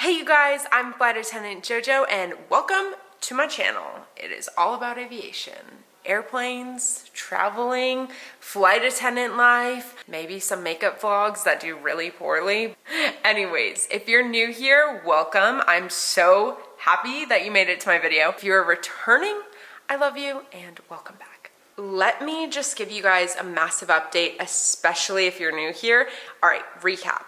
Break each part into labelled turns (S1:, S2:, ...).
S1: Hey you guys, I'm Flight Attendant JoJo and welcome to my channel. It is all about aviation. Airplanes, traveling, flight attendant life, maybe some makeup vlogs that do really poorly. Anyways, if you're new here, welcome. I'm so happy that you made it to my video. If you're returning, I love you and welcome back. Let me just give you guys a massive update, especially if you're new here. All right, recap.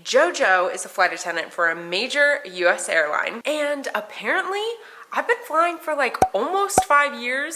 S1: JoJo is a flight attendant for a major US airline, and apparently I've been flying for like almost 5 years.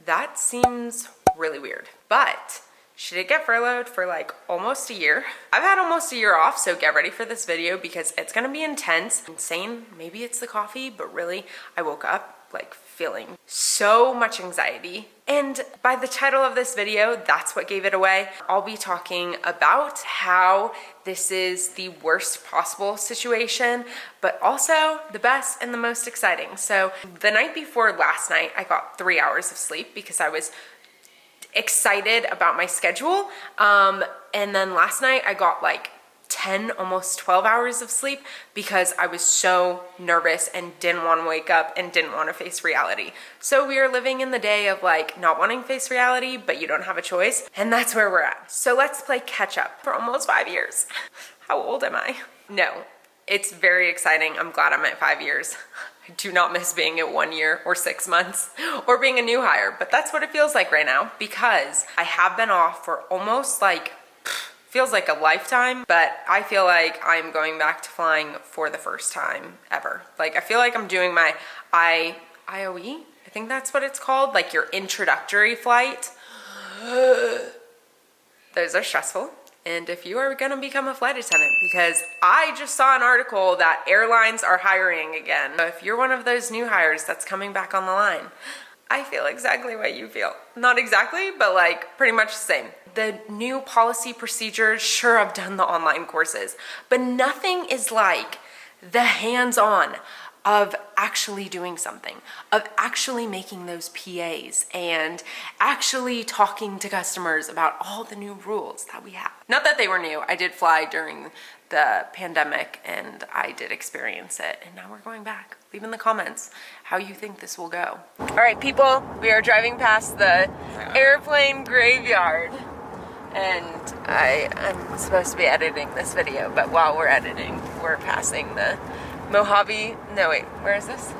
S1: That seems really weird, but she did get furloughed for like almost a year. I've had almost a year off, so get ready for this video because it's gonna be intense. Insane, maybe it's the coffee, but really I woke up like feeling so much anxiety. And by the title of this video, that's what gave it away. I'll be talking about how this is the worst possible situation, but also the best and the most exciting. So the night before last night, I got 3 hours of sleep because I was excited about my schedule. And then last night I got like 10, almost 12 hours of sleep because I was so nervous and didn't want to wake up and didn't want to face reality. So we are living in the day of like not wanting to face reality, but you don't have a choice. And that's where we're at. So let's play catch up for almost 5 years. How old am I? No, it's very exciting. I'm glad I'm at 5 years. I do not miss being at 1 year or 6 months or being a new hire, but that's what it feels like right now because I have been off for almost like feels like a lifetime, but I feel like I'm going back to flying for the first time ever. Like I feel like I'm doing my IOE, I think that's what it's called, like your introductory flight. Those are stressful. And if you are gonna become a flight attendant, because I just saw an article that airlines are hiring again. So if you're one of those new hires that's coming back on the line, I feel exactly what you feel. Not exactly, but like pretty much the same. The new policy procedures, sure, I've done the online courses, but nothing is like the hands-on of actually doing something, of actually making those PAs and actually talking to customers about all the new rules that we have. Not that they were new, I did fly during the pandemic and I did experience it, and now we're going back. Leave in the comments how you think this will go. All right, people, we are driving past the airplane graveyard. And I'm supposed to be editing this video, but while we're editing, we're passing the Mojave, no wait, where is this?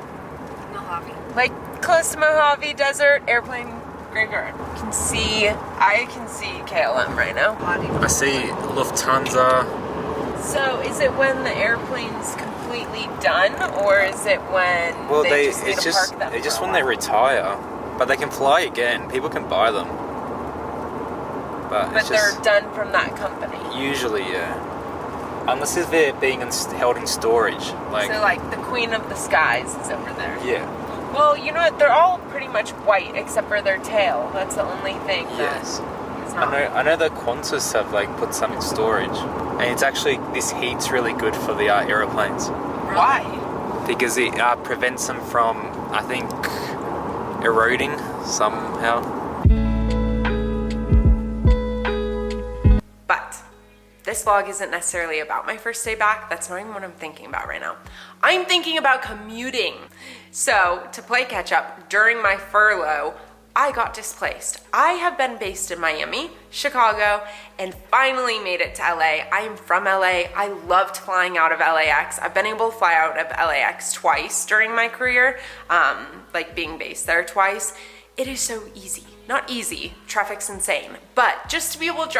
S2: Mojave.
S1: Like close to Mojave Desert Airplane Graveyard. I can see KLM right now.
S3: I see Lufthansa.
S1: So is it when the airplane's completely done, or is it when
S3: It's just when they retire, but they can fly again. People can buy them. But
S1: they're done from that company.
S3: Usually, yeah. Unless if they're being held in storage.
S1: So like the Queen of the Skies is over there.
S3: Yeah.
S1: Well, you know what? They're all pretty much white except for their tail. That's the only thing.
S3: Yes. I know the Qantas have like put some in storage, and it's actually this heat's really good for the aeroplanes.
S1: Why?
S3: Because it prevents them from, I think, eroding somehow.
S1: But this vlog isn't necessarily about my first day back. That's not even what I'm thinking about right now. I'm thinking about commuting. So to play catch up, during my furlough, I got displaced. I have been based in Miami, Chicago, and finally made it to LA. I am from LA. I loved flying out of LAX. I've been able to fly out of LAX twice during my career, like being based there twice. It is so easy. Not easy, traffic's insane, but just to be able to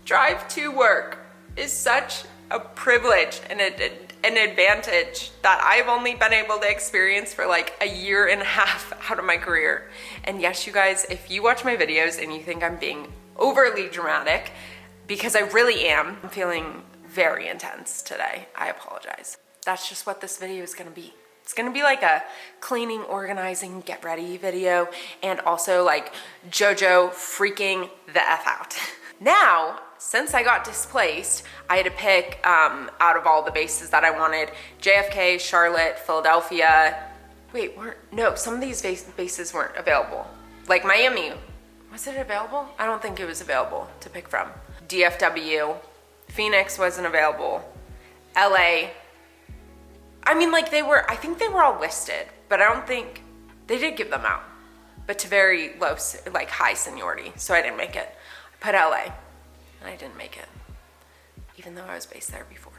S1: drive to work is such a privilege and an advantage that I've only been able to experience for like a year and a half out of my career. And yes, you guys, if you watch my videos and you think I'm being overly dramatic, because I really am, I'm feeling very intense today. I apologize. That's just what this video is gonna be. It's gonna be like a cleaning, organizing, get ready video, and also like JoJo freaking the F out. Now, since I got displaced, I had to pick out of all the bases that I wanted, JFK, Charlotte, Philadelphia. Wait, no, some of these bases weren't available. Like Miami, was it available? I don't think it was available to pick from. DFW, Phoenix wasn't available. LA, I mean, like I think they were all listed, but I don't think, they did give them out, but to very low, like high seniority, so I didn't make it. I put LA, and I didn't make it, even though I was based there before.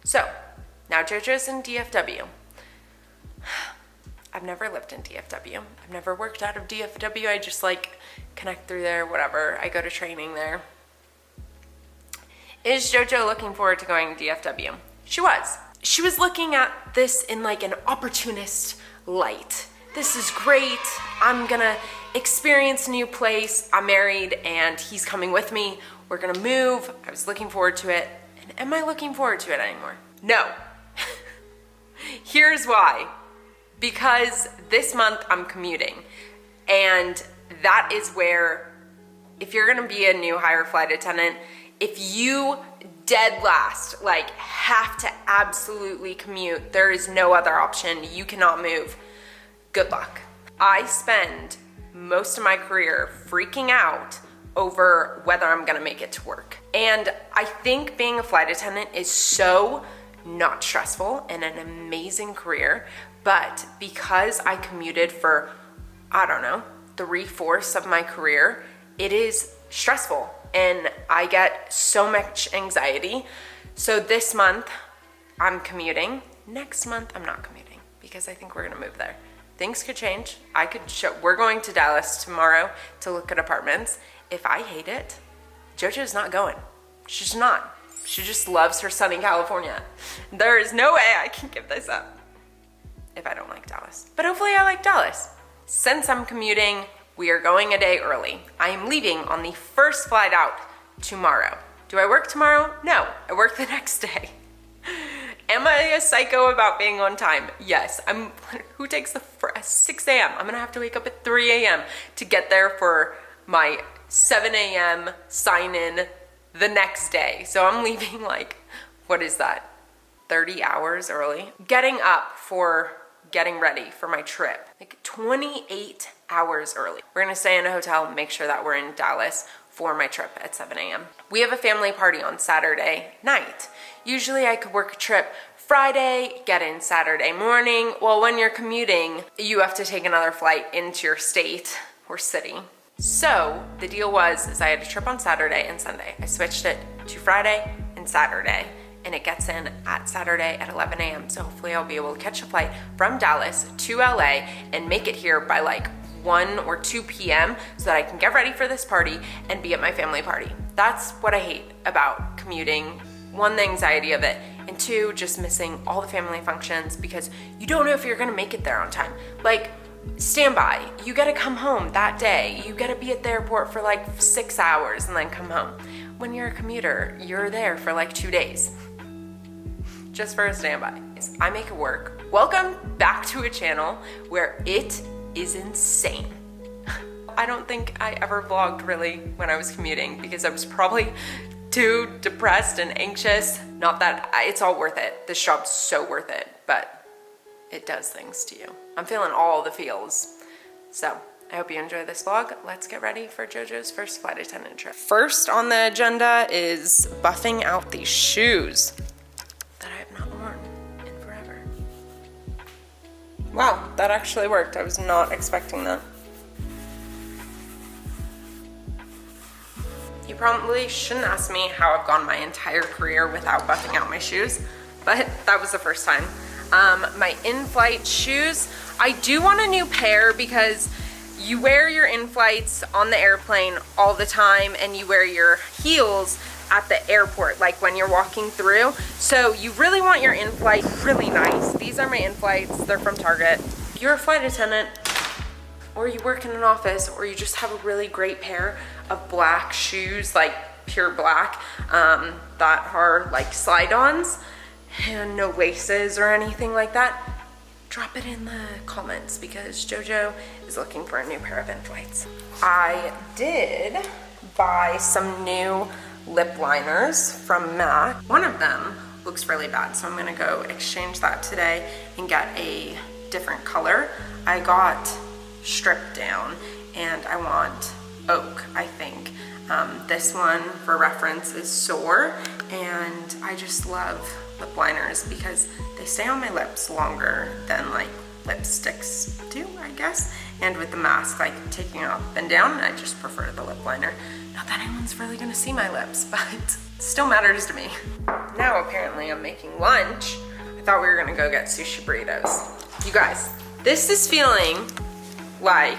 S1: So, now JoJo's in DFW. I've never lived in DFW. I've never worked out of DFW. I just like connect through there, whatever. I go to training there. Is JoJo looking forward to going to DFW? She was. She was looking at this in like an opportunist light. This is great. I'm gonna experience a new place. I'm married and he's coming with me. We're gonna move. I was looking forward to it. And am I looking forward to it anymore? No. Here's why. Because this month I'm commuting, and that is where, if you're gonna be a new hire flight attendant, if you dead last, like have to absolutely commute, there is no other option, you cannot move, good luck. I spend most of my career freaking out over whether I'm gonna make it to work. And I think being a flight attendant is so not stressful and an amazing career, but because I commuted for, I don't know, 3/4 of my career, it is stressful and I get so much anxiety. So this month I'm commuting. Next month I'm not commuting because I think we're gonna move there. Things could change. We're going to Dallas tomorrow to look at apartments. If I hate it, JoJo's not going. She's not. She just loves her sunny California. There is no way I can give this up if I don't like Dallas. But hopefully I like Dallas. Since I'm commuting, we are going a day early. I am leaving on the first flight out tomorrow. Do I work tomorrow? No, I work the next day. Am I a psycho about being on time? Yes. Who takes the 6 a.m.? I'm gonna have to wake up at 3 a.m. to get there for my 7 a.m. sign in the next day. So I'm leaving like, what is that? 30 hours early. Getting up for getting ready for my trip, like 28 hours early. We're gonna stay in a hotel, make sure that we're in Dallas for my trip at 7 a.m. We have a family party on Saturday night. Usually I could work a trip Friday, get in Saturday morning. Well, when you're commuting, you have to take another flight into your state or city. So the deal was I had a trip on Saturday and Sunday. I switched it to Friday and Saturday, and it gets in at Saturday at 11 a.m. So hopefully I'll be able to catch a flight from Dallas to LA and make it here by like 1 or 2 p.m. so that I can get ready for this party and be at my family party. That's what I hate about commuting. One, the anxiety of it, and two, just missing all the family functions because you don't know if you're gonna make it there on time. Like, standby, you gotta come home that day. You gotta be at the airport for like 6 hours and then come home. When you're a commuter, you're there for like 2 days. Just for a standby. I make it work. Welcome back to a channel where it is insane. I don't think I ever vlogged really when I was commuting because I was probably too depressed and anxious. Not that it's all worth it. This job's so worth it, but it does things to you. I'm feeling all the feels. So I hope you enjoy this vlog. Let's get ready for JoJo's first flight attendant trip. First on the agenda is buffing out these shoes that I have not worn in forever. Wow, that actually worked. I was not expecting that. You probably shouldn't ask me how I've gone my entire career without buffing out my shoes, but that was the first time. My in-flight shoes, I do want a new pair because you wear your in-flights on the airplane all the time and you wear your heels at the airport, like when you're walking through. So you really want your in-flight really nice. These are my in-flights, they're from Target. If you're a flight attendant, or you work in an office, or you just have a really great pair of black shoes, like pure black, that are like slide-ons and no laces or anything like that, drop it in the comments because JoJo is looking for a new pair of in-flights. I did buy some new lip liners from MAC. One of them looks really bad, so I'm gonna go exchange that today and get a different color. I got stripped down and I want oak, I think. This one, for reference, is Soar, and I just love lip liners because they stay on my lips longer than like lipsticks do, I guess. And with the mask like taking up and down, I just prefer the lip liner. Not that anyone's really gonna see my lips, but it still matters to me. Now apparently I'm making lunch. I thought we were gonna go get sushi burritos. You guys, this is feeling like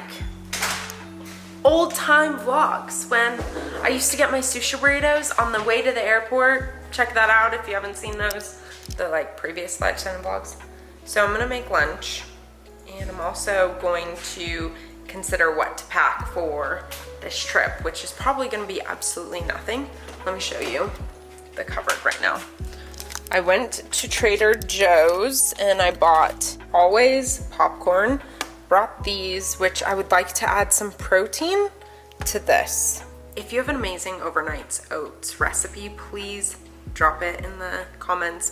S1: old time vlogs when I used to get my sushi burritos on the way to the airport. Check that out if you haven't seen those, the like previous Flight Attendant vlogs. So I'm gonna make lunch, and I'm also going to consider what to pack for this trip, which is probably gonna be absolutely nothing. Let me show you the cupboard right now. I went to Trader Joe's and I bought Always popcorn. Brought these, which I would like to add some protein to this. If you have an amazing overnight oats recipe, please drop it in the comments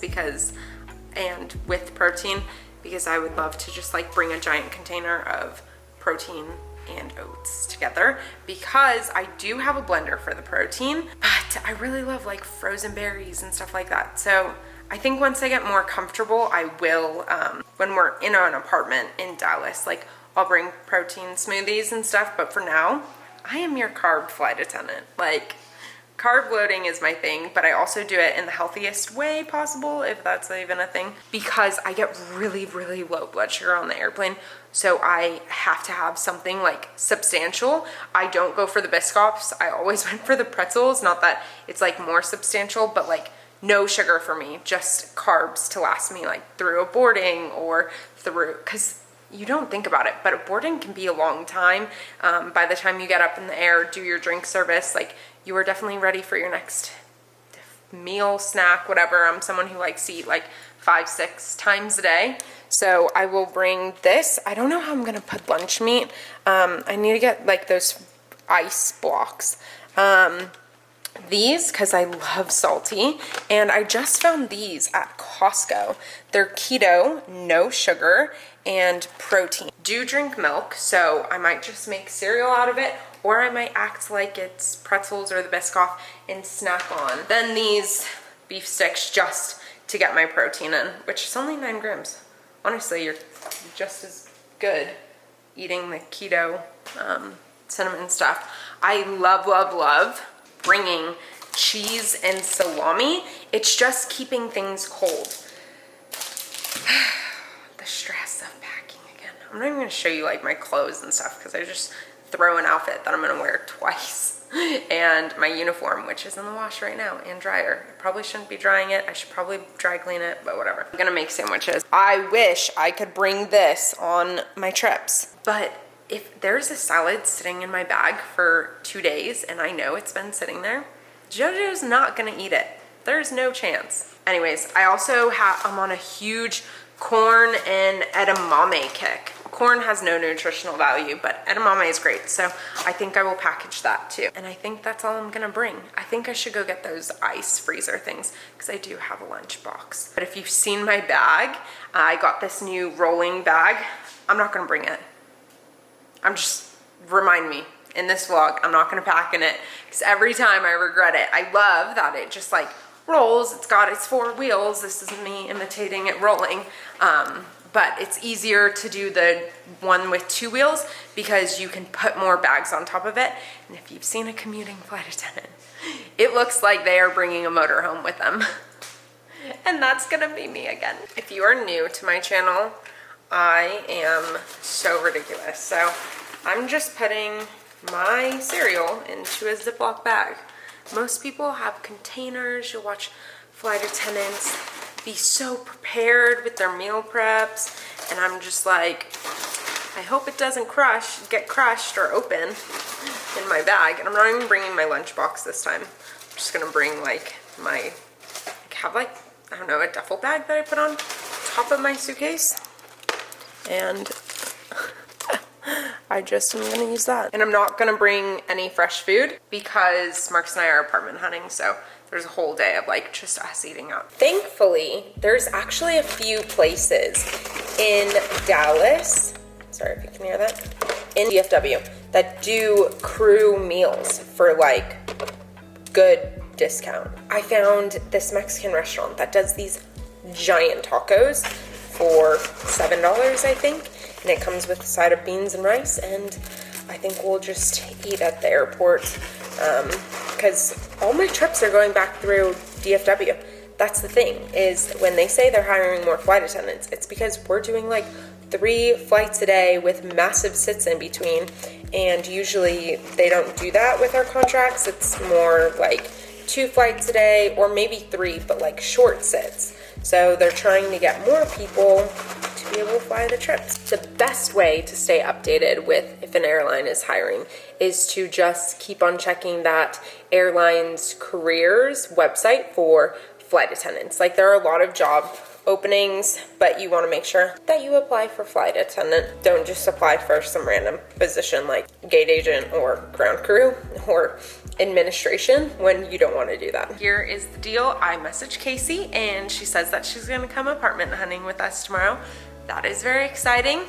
S1: and with protein, because I would love to just like bring a giant container of protein and oats together, because I do have a blender for the protein, but I really love like frozen berries and stuff like that. So I think once I get more comfortable, I will, when we're in an apartment in Dallas, like I'll bring protein smoothies and stuff, but for now, I am your carb flight attendant. Like, carb loading is my thing, but I also do it in the healthiest way possible, if that's even a thing, because I get really, really low blood sugar on the airplane, so I have to have something like substantial. I don't go for the Biscoffs. I always went for the pretzels, not that it's like more substantial, but like no sugar for me, just carbs to last me like through a boarding or through, because you don't think about it, but a boarding can be a long time. By the time you get up in the air, do your drink service, like you are definitely ready for your next meal, snack, whatever. I'm someone who likes to eat like 5-6 times a day. So I will bring this. I don't know how I'm gonna put lunch meat. I need to get like those ice blocks. These, because I love salty, and I just found these at Costco. They're keto, no sugar, and protein. Do drink milk, so I might just make cereal out of it, or I might act like it's pretzels or the Biscoff and snack on. Then these beef sticks just to get my protein in, which is only 9 grams. Honestly, you're just as good eating the keto cinnamon stuff. I love, love, love bringing cheese and salami. It's just keeping things cold. The stress of packing again. I'm not even gonna show you like my clothes and stuff, because I just throw an outfit that I'm gonna wear twice. And my uniform, which is in the wash right now, and dryer. I probably shouldn't be drying it. I should probably dry clean it, but whatever. I'm gonna make sandwiches. I wish I could bring this on my trips, but if there's a salad sitting in my bag for 2 days and I know it's been sitting there, JoJo's not gonna eat it. There's no chance. Anyways, I also I'm on a huge corn and edamame kick. Corn has no nutritional value, but edamame is great, so I think I will package that too. And I think that's all I'm gonna bring. I think I should go get those ice freezer things, because I do have a lunch box. But if you've seen my bag, I got this new rolling bag. I'm not gonna bring it. Remind me in this vlog, I'm not gonna pack in it, because every time I regret it. I love that it just like rolls. It's got its 4 wheels. This is me imitating it rolling. But it's easier to do the one with 2 wheels because you can put more bags on top of it. And if you've seen a commuting flight attendant, it looks like they are bringing a motorhome with them. And that's gonna be me again. If you are new to my channel, I am so ridiculous. So I'm just putting my cereal into a Ziploc bag. Most people have containers. You'll watch flight attendants be so prepared with their meal preps, and I'm just like, I hope it doesn't get crushed or open in my bag. And I'm not even bringing my lunchbox this time. I'm just gonna bring like I don't know, a duffel bag that I put on top of my suitcase, and I just am gonna use that. And I'm not gonna bring any fresh food because Marcus and I are apartment hunting, so there's a whole day of like just us eating out. Thankfully, there's actually a few places in Dallas, sorry if you can hear that, in DFW that do crew meals for like good discount. I found this Mexican restaurant that does these giant tacos for $7, I think. And it comes with a side of beans and rice, and I think we'll just eat at the airport because all my trips are going back through DFW. That's the thing, is when they say they're hiring more flight attendants, it's because we're doing like 3 flights a day with massive sits in between, and usually they don't do that with our contracts. It's more like 2 flights a day, or maybe 3, but like short sits. So they're trying to get more people to be able to fly the trips. The best way to stay updated with if an airline is hiring is to just keep on checking that airline's careers website for flight attendants. Like, there are a lot of job openings, but you want to make sure that you apply for flight attendant. Don't just apply for some random position like gate agent or ground crew or administration when you don't want to do that. Here is the deal. I messaged Casey and she says that she's going to come apartment hunting with us tomorrow. That is very exciting.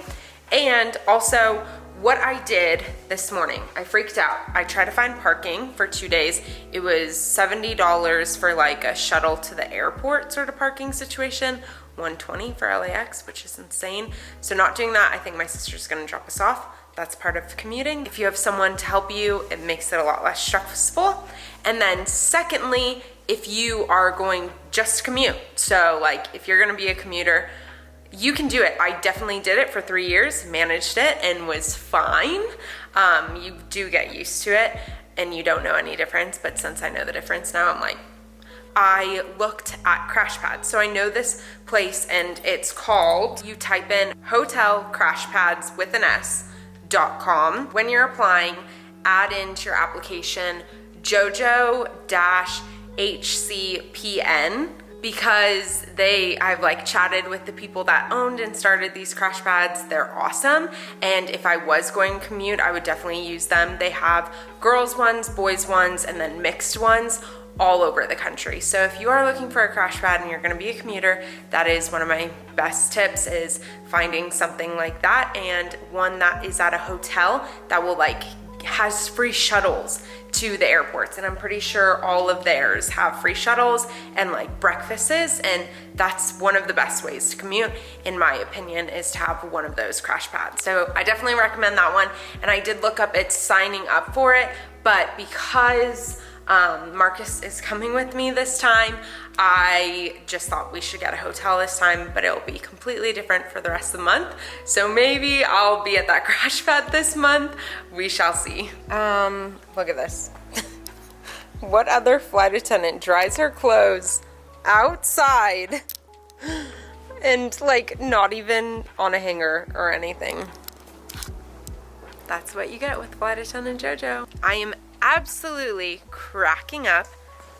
S1: And also, what I did this morning, I freaked out. I tried to find parking for 2 days. It was $70 for like a shuttle to the airport sort of parking situation, $120 for LAX, which is insane. So not doing that. I think my sister's gonna drop us off. That's part of commuting. If you have someone to help you, it makes it a lot less stressful. And then secondly, if you are going just to commute, so like if you're gonna be a commuter, you can do it. I definitely did it for 3 years, managed it, and was fine. You do get used to it, and you don't know any difference, but since I know the difference now, I'm like, I looked at crashpad. So I know this place, and it's called, you type in hotel crashpads with an S.com. When you're applying, add into your application JOJO-HCPN, because I've like chatted with the people that owned and started these crash pads. They're awesome. And if I was going to commute, I would definitely use them. They have girls ones, boys ones, and then mixed ones all over the country. So if you are looking for a crash pad and you're gonna be a commuter, that is one of my best tips, is finding something like that, and one that is at a hotel that will like has free shuttles to the airports. And I'm pretty sure all of theirs have free shuttles and like breakfasts, and that's one of the best ways to commute, in my opinion, is to have one of those crash pads. So I definitely recommend that one. And I did look up, it's signing up for it, but because Marcus is coming with me this time, I just thought we should get a hotel this time, but it'll be completely different for the rest of the month. So maybe I'll be at that crash pad this month. We shall see. Look at this. What other flight attendant dries her clothes outside and like not even on a hanger or anything? That's what you get with flight attendant JoJo. I am absolutely cracking up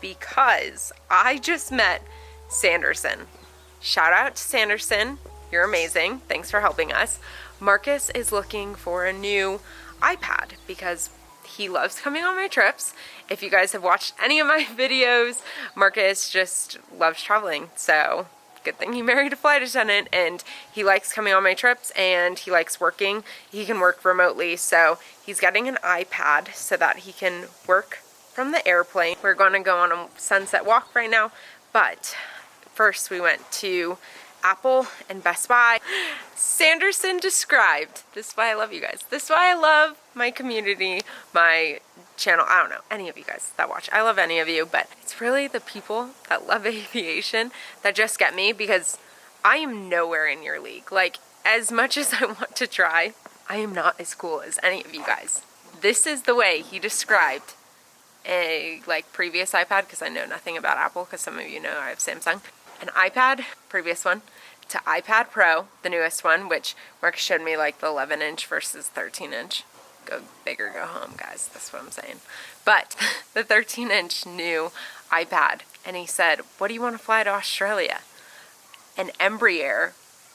S1: because I just met Sanderson. Shout out to Sanderson. You're amazing. Thanks for helping us. Marcus is looking for a new iPad because he loves coming on my trips. If you guys have watched any of my videos, Marcus just loves traveling. So good thing he married a flight attendant, and he likes coming on my trips and he likes working. He can work remotely, so he's getting an iPad so that he can work from the airplane. We're going to go on a sunset walk right now, but first we went to Apple and Best Buy. Sanderson described, this is why I love you guys. This is why I love my community, my channel. I don't know, any of you guys that watch. I love any of you, but it's really the people that love aviation that just get me, because I am nowhere in your league. Like, as much as I want to try, I am not as cool as any of you guys. This is the way he described a like previous iPad, because I know nothing about Apple, because some of you know I have Samsung. An iPad, previous one, to iPad Pro, the newest one, which Mark showed me, like the 11-inch versus 13-inch. Go big or go home, guys. That's what I'm saying. But the 13-inch new iPad, and he said, what do you want to fly to Australia? An Embraer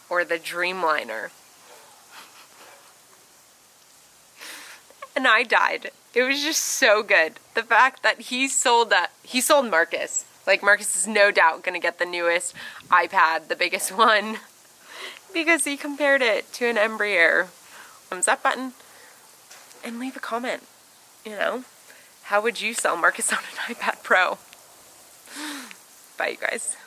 S1: or the Dreamliner? And I died. It was just so good. The fact that he sold Marcus. Like, Marcus is no doubt gonna get the newest iPad, the biggest one, because he compared it to an Embraer. Thumbs up button, and leave a comment. You know, how would you sell Marcus on an iPad Pro? Bye, you guys.